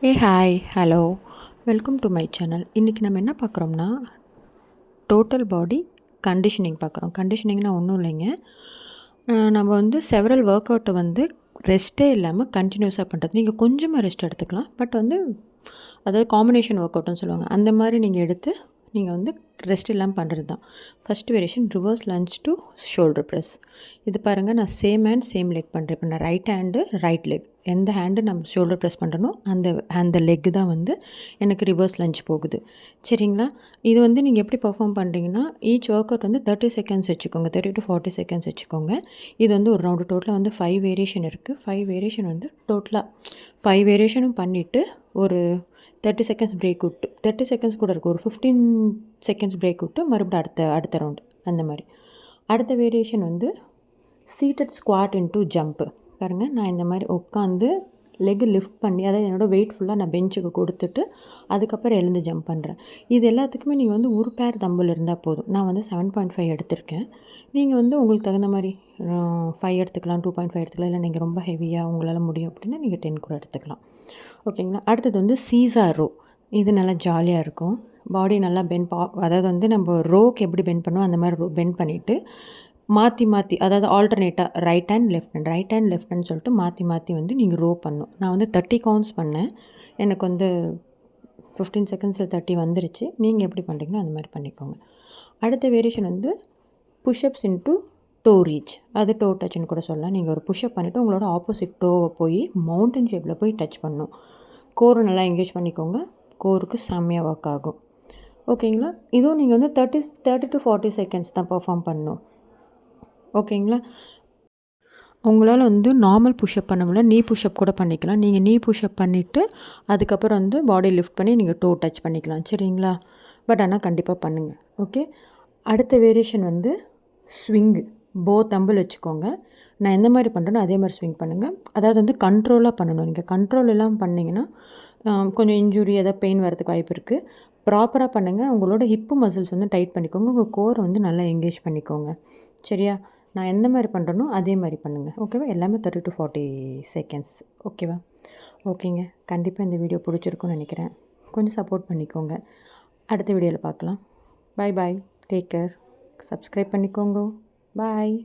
Hi hello welcome to my channel. இன்றைக்கி நம்ம என்ன பார்க்குறோம்னா டோட்டல் பாடி கண்டிஷனிங் பார்க்குறோம். கண்டிஷனிங்னால் ஒன்றும் இல்லைங்க, நம்ம வந்து செவரல் ஒர்க் அவுட்டை வந்து ரெஸ்ட்டே இல்லாமல் கண்டினியூஸாக பண்ணுறது. நீங்கள் கொஞ்சமாக ரெஸ்ட் எடுத்துக்கலாம், பட் வந்து அதாவது காம்பினேஷன் ஒர்க் அவுட்னு சொல்லுவாங்க. அந்த மாதிரி நீங்கள் எடுத்து நீங்கள் வந்து ரெஸ்ட் இல்லாமல் பண்ணுறது தான். First variation reverse lunch to shoulder press. இது பாருங்கள், நான் சேம் ஹேண்ட் சேம் லெக் பண்ணுறேன். இப்போ நான் ரைட் ஹேண்டு ரைட் லெக், எந்த ஹேண்டு நம்ம ஷோல்டர் ப்ரெஸ் பண்ணுறனோ அந்த லெக்கு தான் வந்து எனக்கு ரிவர்ஸ் லஞ்ச் போகுது. சரிங்களா? இது வந்து நீங்கள் எப்படி பர்ஃபார்ம் பண்ணுறீங்கன்னா, ஈச் ஒர்க் அவுட் வந்து 30 செகண்ட்ஸ் வச்சுக்கோங்க, 30 to 40 செகண்ட்ஸ் வச்சுக்கோங்க. இது வந்து ஒரு ரவுண்டு டோட்டலாக வந்து 5 வேரியேஷன் இருக்குது. 5 வேரியேஷன் வந்து டோட்டலாக 5 வேரியேஷனும் பண்ணிவிட்டு ஒரு 30 செகண்ட்ஸ் பிரேக் விட்டு, 30 செகண்ட்ஸ் கூட இருக்குது, ஒரு 15 செகண்ட்ஸ் பிரேக் விட்டு மறுபடியும் அடுத்த ரவுண்டு. அந்த மாதிரி அடுத்த வேரியேஷன் வந்து சீட்டட் ஸ்குவாட் இன்டூ ஜம்ப்பு. பாருங்கள், நான் இந்த மாதிரி உட்காந்து லெக் லிஃப்ட் பண்ணி, அதாவது என்னோடய வெயிட் ஃபுல்லாக நான் பெஞ்சுக்கு கொடுத்துட்டு அதுக்கப்புறம் எழுந்து ஜம்ப் பண்ணுறேன். இது எல்லாத்துக்குமே நீங்கள் வந்து ஒரு பேர் தம்பிள் இருந்தால் போதும். நான் வந்து 7.5 எடுத்திருக்கேன். நீங்கள் வந்து உங்களுக்கு தகுந்த மாதிரி 5 எடுத்துக்கலாம், 2.5 எடுத்துக்கலாம். இல்லை நீங்கள் ரொம்ப ஹெவியாக உங்களால் முடியும் அப்படின்னா நீங்கள் 10 கூட எடுத்துக்கலாம். ஓகேங்களா? அடுத்தது வந்து சீசா ரோ. இது நல்லா ஜாலியாக இருக்கும். பாடி நல்லா அதாவது வந்து நம்ம ரோக்கு எப்படி பெண்ட் பண்ணுவோம் அந்த மாதிரி பெண்ட் பண்ணிவிட்டு மாற்றி அதாவது ஆல்டர்னேட்டாக ரைட் ஹேண்ட் லெஃப்ட் ஹேண்ட் சொல்லிட்டு மாற்றி வந்து நீங்கள் ரோ பண்ணணும். நான் வந்து 30 கவுண்ட்ஸ் பண்ணேன். எனக்கு வந்து 15 செகண்ட்ஸில் 30 வந்துருச்சு. நீங்கள் எப்படி பண்ணுறீங்களோ அந்த மாதிரி பண்ணிக்கோங்க. அடுத்த வேரியேஷன் வந்து புஷ்அப்ஸ் இன்டூ டோ ரீச். அது டோ டச்னு கூட சொல்லலாம். நீங்கள் ஒரு புஷ்அப் பண்ணிவிட்டு உங்களோட ஆப்போசிட் டோவை போய் மவுண்டன் ஷேப்பில் போய் டச் பண்ணணும். கோரை நல்லா என்கேஜ் பண்ணிக்கோங்க. கோருக்கு செம்மையாக ஒர்க் ஆகும். ஓகேங்களா? இதுவும் நீங்கள் வந்து 30 to 40 செகண்ட்ஸ் தான் பர்ஃபார்ம் பண்ணணும். ஓகேங்களா? உங்களால் வந்து நார்மல் புஷ்அப் பண்ண முடியல, நீ புஷ்அப் கூட பண்ணிக்கலாம். நீங்கள் நீ புஷ்அப் பண்ணிவிட்டு அதுக்கப்புறம் வந்து பாடி லிஃப்ட் பண்ணி நீங்கள் டோ டச் பண்ணிக்கலாம். சரிங்களா? பட் ஆனால் கண்டிப்பாக பண்ணுங்கள். ஓகே. அடுத்த வேரியேஷன் வந்து ஸ்விங்கு. தம்பிள் வச்சுக்கோங்க. நான் எந்த மாதிரி பண்ணுறேனோ அதே மாதிரி ஸ்விங் பண்ணுங்கள். அதாவது வந்து கண்ட்ரோலாக பண்ணணும். நீங்கள் கண்ட்ரோல் இல்லாமல் பண்ணிங்கன்னா கொஞ்சம் இன்ஜுரி, ஏதாவது பெயின் வரதுக்கு வாய்ப்பு இருக்குது. ப்ராப்பராக பண்ணுங்கள். உங்களோட ஹிப்பு மசில்ஸ் வந்து டைட் பண்ணிக்கோங்க. உங்கள் கோரை வந்து நல்லா என்கேஜ் பண்ணிக்கோங்க. சரியா? நான் எந்த மாதிரி பண்ணுறனோ அதே மாதிரி பண்ணுங்கள். ஓகேவா? எல்லாமே 30 to 40 செகண்ட்ஸ். ஓகேவா? ஓகேங்க. கண்டிப்பாக இந்த வீடியோ பிடிச்சிருக்குன்னு நினைக்கிறேன். கொஞ்சம் சப்போர்ட் பண்ணிக்கோங்க. அடுத்த வீடியோவில் பார்க்கலாம். Bye bye. Take care. Subscribe பண்ணிக்கோங்க. பாய்.